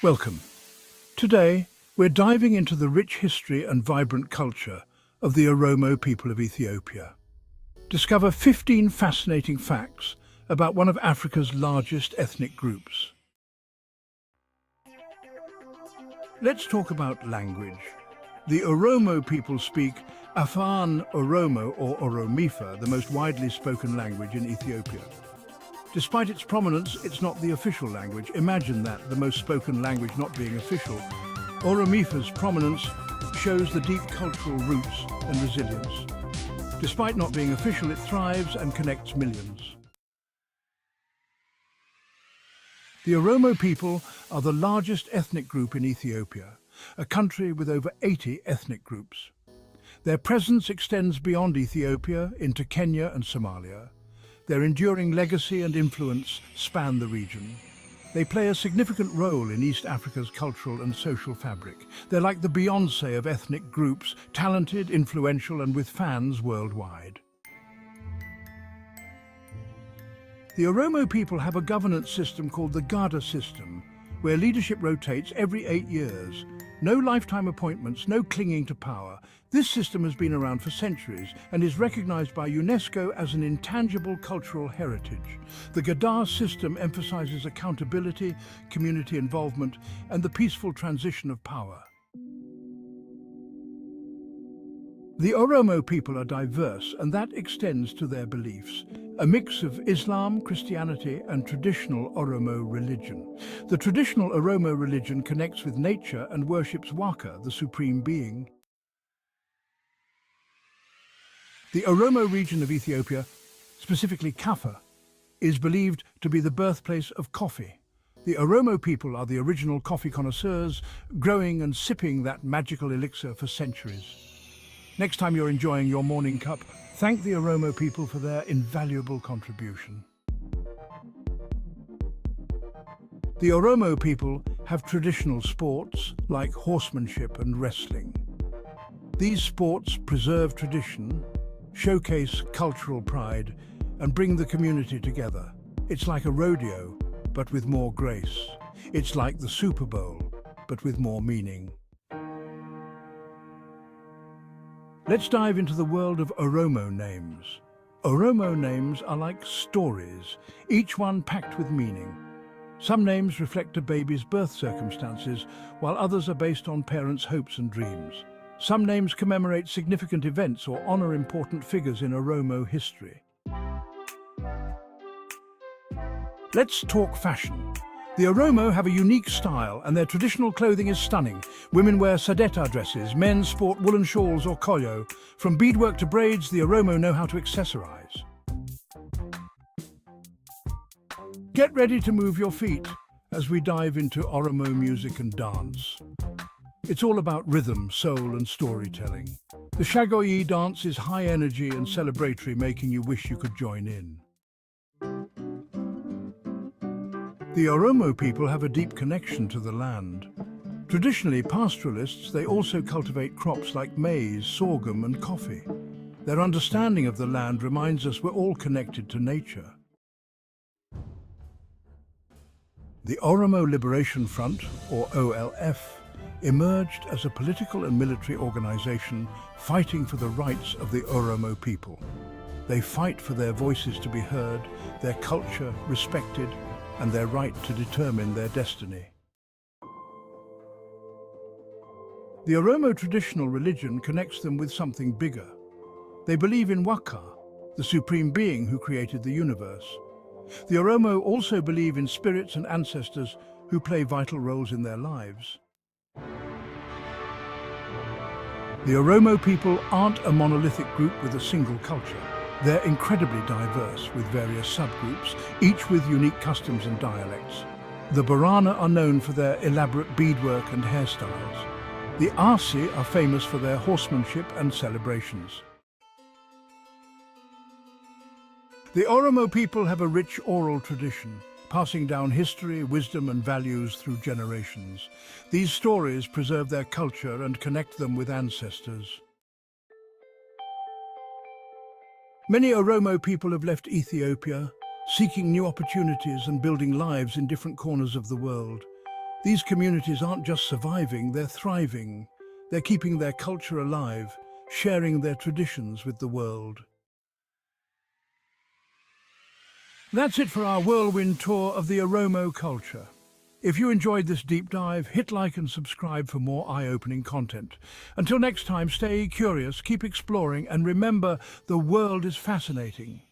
Welcome. Today, we're diving into the rich history and vibrant culture of the Oromo people of Ethiopia. Discover 15 fascinating facts about one of Africa's largest ethnic groups. Let's talk about language. The Oromo people speak Afaan Oromo or Oromifa, the most widely spoken language in Ethiopia. Despite its prominence, it's not the official language. Imagine that, the most spoken language not being official. Oromifa's prominence shows the deep cultural roots and resilience. Despite not being official, it thrives and connects millions. The Oromo people are the largest ethnic group in Ethiopia, a country with over 80 ethnic groups. Their presence extends beyond Ethiopia into Kenya and Somalia. Their enduring legacy and influence span the region. They play a significant role in East Africa's cultural and social fabric. They're like the Beyoncé of ethnic groups, talented, influential, and with fans worldwide. The Oromo people have a governance system called the Gada system, where leadership rotates every 8 years. No lifetime appointments, no clinging to power. This system has been around for centuries and is recognized by UNESCO as an intangible cultural heritage. The Gada system emphasizes accountability, community involvement, and the peaceful transition of power. The Oromo people are diverse, and that extends to their beliefs. A mix of Islam, Christianity, and traditional Oromo religion. The traditional Oromo religion connects with nature and worships Waka, the supreme being. The Oromo region of Ethiopia, specifically Kaffa, is believed to be the birthplace of coffee. The Oromo people are the original coffee connoisseurs, growing and sipping that magical elixir for centuries. Next time you're enjoying your morning cup, thank the Oromo people for their invaluable contribution. The Oromo people have traditional sports like horsemanship and wrestling. These sports preserve tradition, showcase cultural pride, and bring the community together. It's like a rodeo, but with more grace. It's like the Super Bowl, but with more meaning. Let's dive into the world of Oromo names. Oromo names are like stories, each one packed with meaning. Some names reflect a baby's birth circumstances, while others are based on parents' hopes and dreams. Some names commemorate significant events or honor important figures in Oromo history. Let's talk fashion. The Oromo have a unique style, and their traditional clothing is stunning. Women wear sadeta dresses, men sport woolen shawls or koyo. From beadwork to braids, the Oromo know how to accessorize. Get ready to move your feet as we dive into Oromo music and dance. It's all about rhythm, soul, and storytelling. The Shagoyi dance is high energy and celebratory, making you wish you could join in. The Oromo people have a deep connection to the land. Traditionally pastoralists, they also cultivate crops like maize, sorghum, and coffee. Their understanding of the land reminds us we're all connected to nature. The Oromo Liberation Front, or OLF, emerged as a political and military organization fighting for the rights of the Oromo people. They fight for their voices to be heard, their culture respected, and their right to determine their destiny. The Oromo traditional religion connects them with something bigger. They believe in Waka, the supreme being who created the universe. The Oromo also believe in spirits and ancestors who play vital roles in their lives. The Oromo people aren't a monolithic group with a single culture. They're incredibly diverse, with various subgroups, each with unique customs and dialects. The Borana are known for their elaborate beadwork and hairstyles. The Asi are famous for their horsemanship and celebrations. The Oromo people have a rich oral tradition, passing down history, wisdom, and values through generations. These stories preserve their culture and connect them with ancestors. Many Oromo people have left Ethiopia, seeking new opportunities and building lives in different corners of the world. These communities aren't just surviving, they're thriving. They're keeping their culture alive, sharing their traditions with the world. That's it for our whirlwind tour of the Oromo culture. If you enjoyed this deep dive, hit like and subscribe for more eye-opening content. Until next time, stay curious, keep exploring, and remember, the world is fascinating.